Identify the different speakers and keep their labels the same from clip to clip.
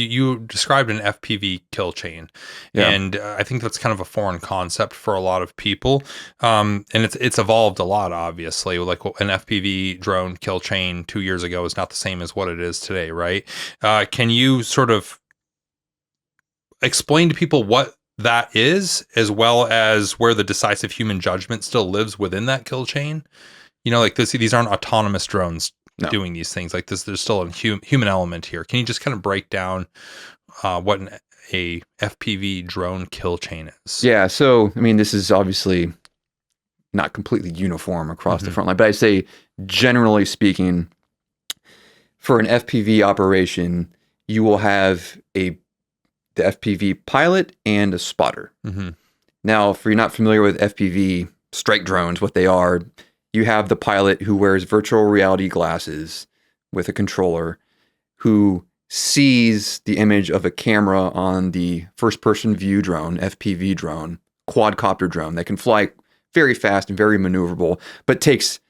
Speaker 1: you described an FPV kill chain,
Speaker 2: Yeah.
Speaker 1: and I think that's kind of a foreign concept for a lot of people. And it's evolved a lot, obviously. Like an FPV drone kill chain 2 years ago is not the same as what it is today, right? Can you sort of explain to people what that is, as well as where the decisive human judgment still lives within that kill chain? Like these aren't autonomous drones
Speaker 2: No.
Speaker 1: doing these things. Like this, there's still a human element here. Can you just kind of break down what a FPV drone kill chain is?
Speaker 2: Yeah. So, I mean, this is obviously not completely uniform across the front line, but I say, generally speaking, for an FPV operation, you will have the FPV pilot and a spotter. Now, if you're not familiar with FPV strike drones, what they are, you have the pilot who wears virtual reality glasses with a controller, who sees the image of a camera on the first-person view drone, FPV drone, quadcopter drone that can fly very fast and very maneuverable, but takes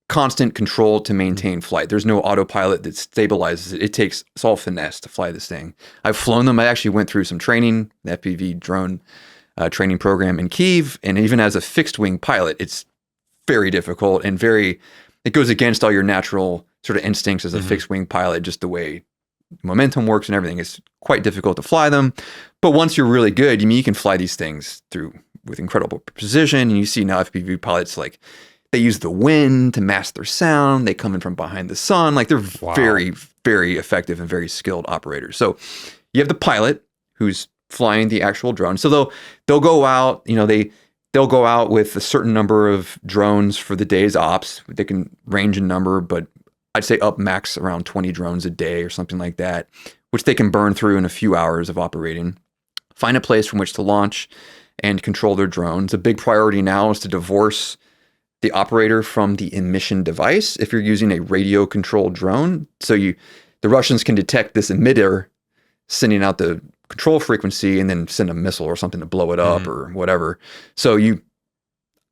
Speaker 2: constant control to maintain flight. There's no autopilot that stabilizes it. It's all finesse to fly this thing. I've flown them. I actually went through some training, the FPV drone training program in Kyiv, and even as a fixed wing pilot, it's very difficult and it goes against all your natural sort of instincts as a fixed wing pilot, just the way momentum works and everything. It's quite difficult to fly them. But once you're really good, you can fly these things through with incredible precision. And you see now FPV pilots, like, they use the wind to mask their sound. They come in from behind the sun. Like, they're very, very effective and very skilled operators. So you have the pilot who's flying the actual drone. So they'll go out, they'll go out with a certain number of drones for the day's ops. They can range in number, but I'd say up max around 20 drones a day or something like that, which they can burn through in a few hours of operating. Find a place from which to launch and control their drones. A big priority now is to divorce the operator from the emission device if you're using a radio-controlled drone. So the Russians can detect this emitter sending out the control frequency and then send a missile or something to blow it up or whatever. So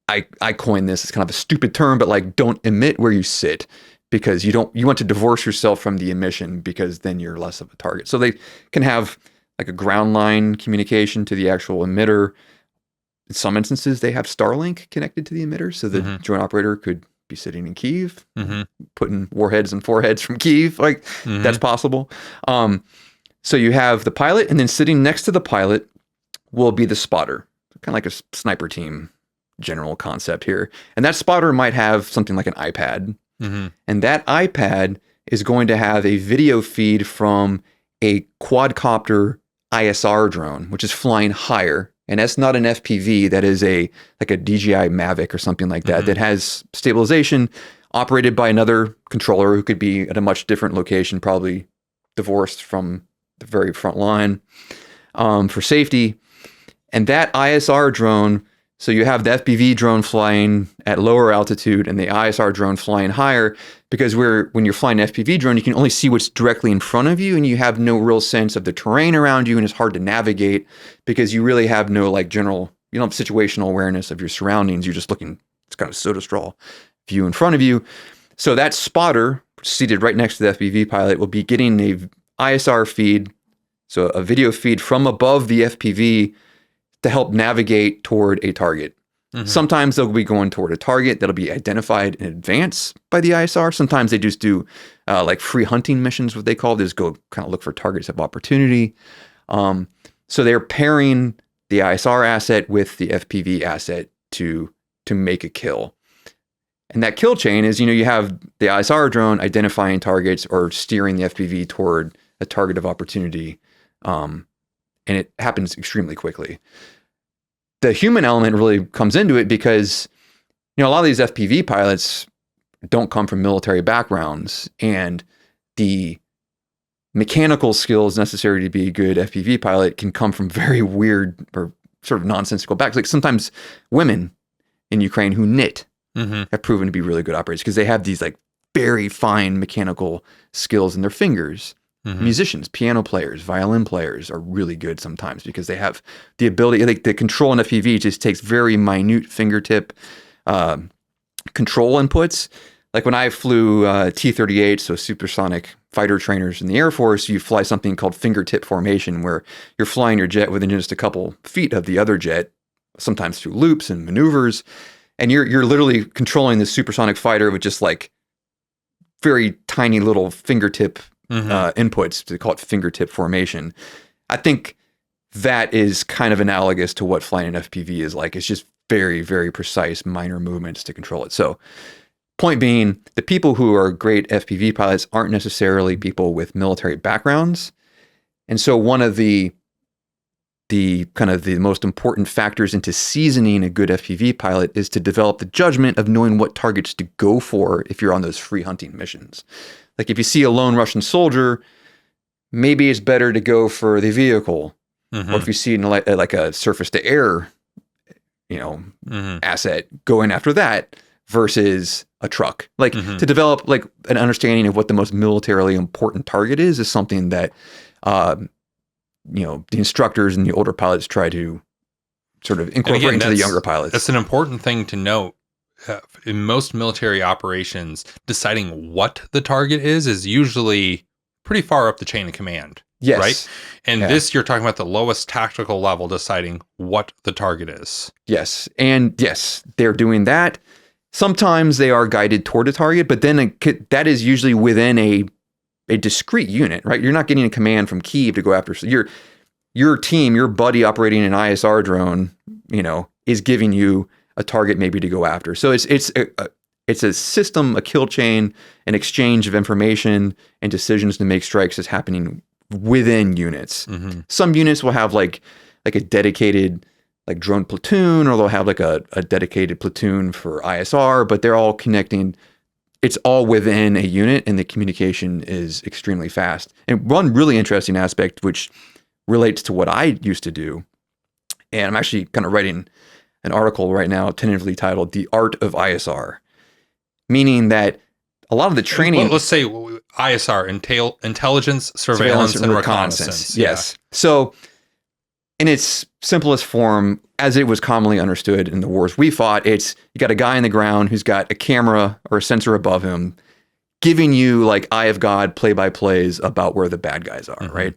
Speaker 2: I coined this as kind of a stupid term, but like, don't emit where you sit, because you want to divorce yourself from the emission, because then you're less of a target. So they can have like a ground line communication to the actual emitter. In some instances, they have Starlink connected to the emitter, so the drone operator could be sitting in Kyiv, putting warheads and foreheads from Kyiv. Like, that's possible. So you have the pilot, and then sitting next to the pilot will be the spotter, kind of like a sniper team general concept here. And that spotter might have something like an iPad. And that iPad is going to have a video feed from a quadcopter ISR drone, which is flying higher. And that's not an FPV. That is like a DJI Mavic or something like that, that has stabilization, operated by another controller who could be at a much different location, probably divorced from the very front line, for safety. And that ISR drone, so you have the FPV drone flying at lower altitude and the ISR drone flying higher, because when you're flying an FPV drone, you can only see what's directly in front of you, and you have no real sense of the terrain around you, and it's hard to navigate because you really have no like general, situational awareness of your surroundings. You're just looking, it's kind of soda straw view in front of you. So that spotter, seated right next to the FPV pilot, will be getting a ISR feed, so a video feed from above the FPV, to help navigate toward a target. Sometimes they'll be going toward a target that'll be identified in advance by the ISR. Sometimes they just do like free hunting missions, what they call. They just go kind of look for targets of opportunity. So they're pairing the ISR asset with the FPV asset to make a kill. And that kill chain is, you have the ISR drone identifying targets or steering the FPV toward a target of opportunity. And it happens extremely quickly. The human element really comes into it because, a lot of these FPV pilots don't come from military backgrounds, and the mechanical skills necessary to be a good FPV pilot can come from very weird or sort of nonsensical backgrounds. Like, sometimes women in Ukraine who knit have proven to be really good operators because they have these like very fine mechanical skills in their fingers. Musicians, piano players, violin players are really good sometimes because they have the ability, like the control in FPV just takes very minute fingertip control inputs. like when I flew T-38, so supersonic fighter trainers in the Air Force, you fly something called fingertip formation, where you're flying your jet within just a couple feet of the other jet, sometimes through loops and maneuvers, and you're literally controlling this supersonic fighter with just like very tiny little fingertip inputs. They call it fingertip formation. I think that is kind of analogous to what flying an FPV is like. It's just very, very precise minor movements to control it. So point being, the people who are great FPV pilots aren't necessarily people with military backgrounds. And so one of the kind of the most important factors into seasoning a good FPV pilot is to develop the judgment of knowing what targets to go for if you're on those free hunting missions. Like if you see a lone Russian soldier, maybe it's better to go for the vehicle. Or if you see like a surface to air, asset, going after that versus a truck. Like to develop like an understanding of what the most militarily important target is something that the instructors and the older pilots try to sort of incorporate into the younger pilots.
Speaker 1: That's an important thing to note. In most military operations, deciding what the target is usually pretty far up the chain of command.
Speaker 2: Yes.
Speaker 1: Right? And this, you're talking about the lowest tactical level, deciding what the target is.
Speaker 2: Yes. And yes, they're doing that. Sometimes they are guided toward a target, but then that is usually within a discrete unit, right? You're not getting a command from Kyiv to go after. So your team, your buddy operating an ISR drone, is giving you a target maybe to go after. So it's a system, a kill chain, an exchange of information and decisions to make strikes is happening within units. Some units will have like a dedicated like drone platoon, or they'll have like a dedicated platoon for ISR, but they're all connecting. It's all within a unit, and the communication is extremely fast. And one really interesting aspect, which relates to what I used to do, and I'm actually kind of writing an article right now, tentatively titled "The Art of ISR," meaning that a lot of the training.
Speaker 1: Well, let's say ISR, intelligence, surveillance, and reconnaissance.
Speaker 2: Yes. So, in its simplest form, as it was commonly understood in the wars we fought, it's you got a guy on the ground who's got a camera or a sensor above him, giving you like eye of God play-by-plays about where the bad guys are, right?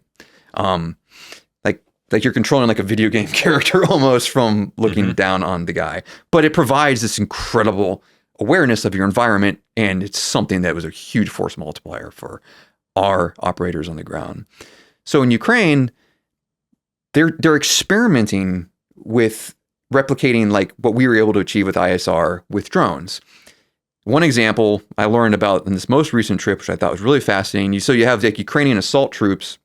Speaker 2: Like you're controlling like a video game character almost from looking down on the guy. But it provides this incredible awareness of your environment, and it's something that was a huge force multiplier for our operators on the ground. So in Ukraine, they're experimenting with replicating like what we were able to achieve with ISR with drones. One example I learned about in this most recent trip, which I thought was really fascinating. So you have like Ukrainian assault troops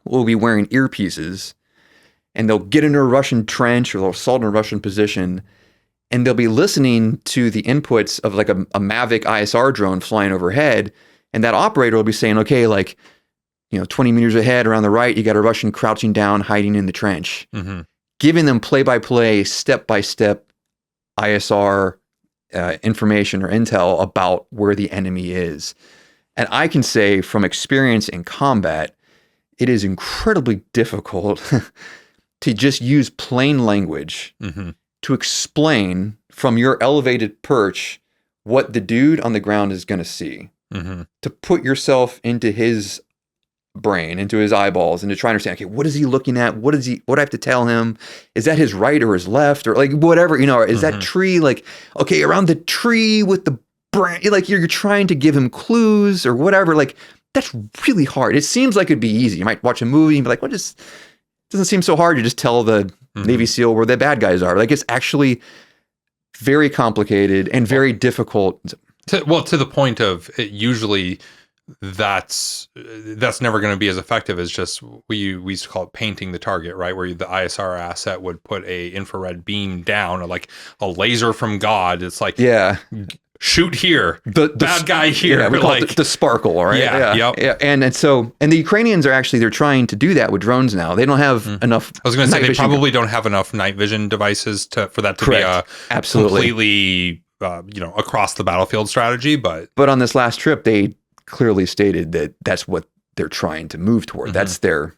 Speaker 2: will be wearing earpieces, and they'll get into a Russian trench or they'll assault in a Russian position, and they'll be listening to the inputs of like a Mavic ISR drone flying overhead, and that operator will be saying, okay, like, 20 meters ahead around the right, you got a Russian crouching down, hiding in the trench, giving them play-by-play, step-by-step ISR information or intel about where the enemy is. And I can say from experience in combat, it is incredibly difficult to just use plain language to explain from your elevated perch what the dude on the ground is going to see. To put yourself into his brain, into his eyeballs, and to try to understand, okay, what is he looking at? What do I have to tell him? Is that his right or his left? Or like whatever, or is that tree like, okay, around the tree with the branch, like you're trying to give him clues or whatever. Like that's really hard. It seems like it'd be easy. You might watch a movie and be like, it doesn't seem so hard. You just tell the Navy SEAL where the bad guys are. Like it's actually very complicated and very difficult.
Speaker 1: To the point of it, usually that's never going to be as effective as just we used to call it painting the target, right? Where the ISR asset would put a infrared beam down, or like a laser from God. It's like, shoot here, the bad guy here.
Speaker 2: Yeah, we call it the sparkle, right? Yeah. And the Ukrainians are actually, they're trying to do that with drones now. They don't have enough.
Speaker 1: I was going to say they probably don't have enough night vision devices for that to be a completely across the battlefield strategy. But
Speaker 2: on this last trip, they clearly stated that that's what they're trying to move toward. That's their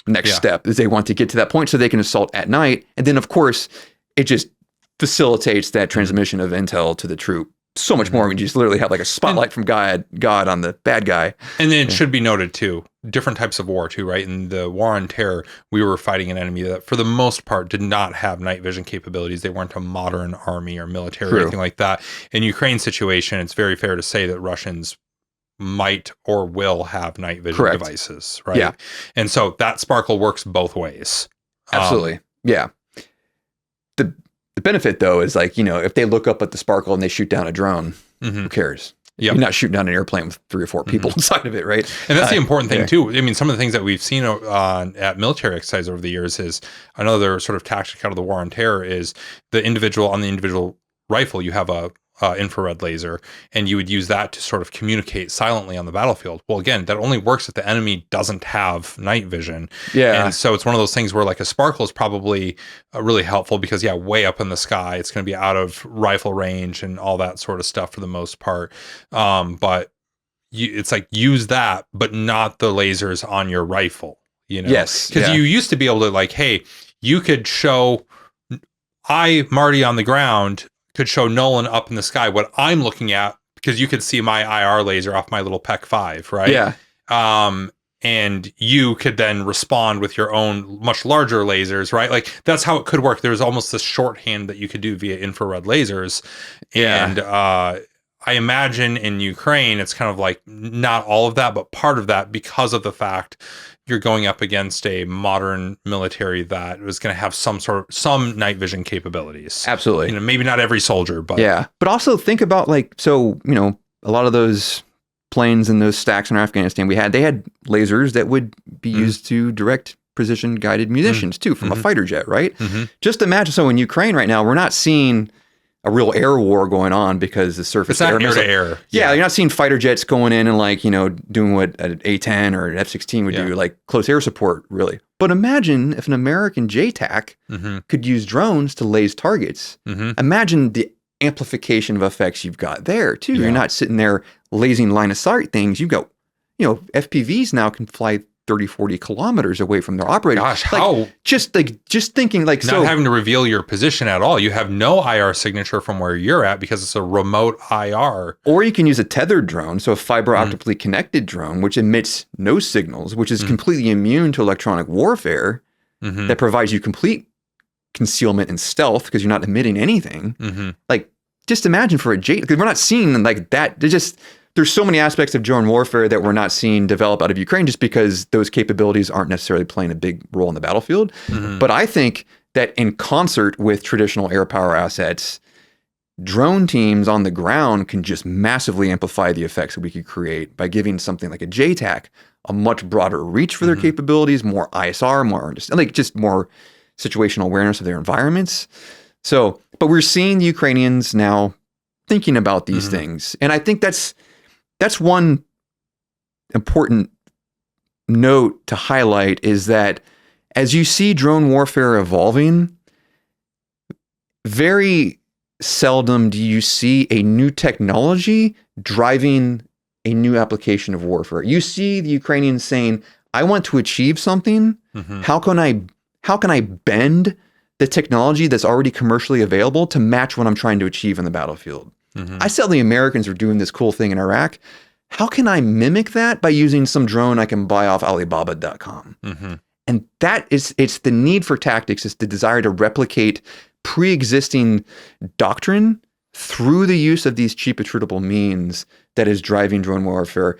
Speaker 2: next step, is they want to get to that point so they can assault at night. And then of course it just facilitates that transmission of intel to the troop so much more when you just literally have like a spotlight from God on the bad guy.
Speaker 1: And then it should be noted too, different types of war too, right? In the War on Terror, we were fighting an enemy that for the most part did not have night vision capabilities. They weren't a modern army or military or anything like that. In Ukraine's situation, it's very fair to say that Russians might or will have night vision devices, right?
Speaker 2: Yeah.
Speaker 1: And so that sparkle works both ways.
Speaker 2: Absolutely. Yeah. The benefit, though, is like, if they look up at the sparkle and they shoot down a drone, who cares? Yep. You're not shooting down an airplane with 3 or 4 people inside of it, right?
Speaker 1: And that's the important thing, too. I mean, some of the things that we've seen at military exercise over the years is another sort of tactic out of the War on Terror is the individual rifle, you have a infrared laser, and you would use that to sort of communicate silently on the battlefield. Well, again, that only works if the enemy doesn't have night vision. Yeah. And so it's one of those things where like a sparkle is probably really helpful because way up in the sky, it's going to be out of rifle range and all that sort of stuff for the most part. But it's like use that, but not the lasers on your rifle, Yes. Because you used to be able to like, hey, you could show Marty on the ground could show Nolan up in the sky what I'm looking at because you could see my IR laser off my little PEC 5, right? Yeah. And you could then respond with your own much larger lasers, right? Like that's how it could work. There's almost this shorthand that you could do via infrared lasers. Yeah. And I imagine in Ukraine, it's kind of like not all of that, but part of that because of the fact you're going up against a modern military that was going to have some night vision capabilities.
Speaker 2: Absolutely.
Speaker 1: Maybe not every soldier, but
Speaker 2: yeah. But also think about like, so, a lot of those planes and those stacks in Afghanistan they had lasers that would be used to direct precision guided munitions too from a fighter jet, right? Just imagine. So in Ukraine right now, we're not seeing a real air war going on because the surface
Speaker 1: air to air.
Speaker 2: Yeah, you're not seeing fighter jets going in and like, doing what an A-10 or an F-16 would do, like close air support, really. But imagine if an American JTAC could use drones to laze targets. Imagine the amplification of effects you've got there, too. Yeah. You're not sitting there lasing line of sight things. You've got, FPVs now can fly 30, 40 kilometers away from their operator.
Speaker 1: Gosh, how?
Speaker 2: Just thinking like...
Speaker 1: Not having to reveal your position at all. You have no IR signature from where you're at because it's a remote IR.
Speaker 2: Or you can use a tethered drone, so a fiber optically connected drone, which emits no signals, which is completely immune to electronic warfare, that provides you complete concealment and stealth because you're not emitting anything. Like, just imagine for a J... Because we're not seeing like that. There's so many aspects of drone warfare that we're not seeing develop out of Ukraine just because those capabilities aren't necessarily playing a big role in the battlefield. But I think that in concert with traditional air power assets, drone teams on the ground can just massively amplify the effects that we could create by giving something like a JTAC a much broader reach for their capabilities, more ISR, just more situational awareness of their environments. So, but we're seeing the Ukrainians now thinking about these things. And I think that's one important note to highlight is that as you see drone warfare evolving, very seldom do you see a new technology driving a new application of warfare. You see the Ukrainians saying, I want to achieve something. How can I bend the technology that's already commercially available to match what I'm trying to achieve in the battlefield? I saw the Americans are doing this cool thing in Iraq. How can I mimic that by using some drone I can buy off Alibaba.com? And it's the need for tactics, it's the desire to replicate pre-existing doctrine through the use of these cheap, attritable means that is driving drone warfare.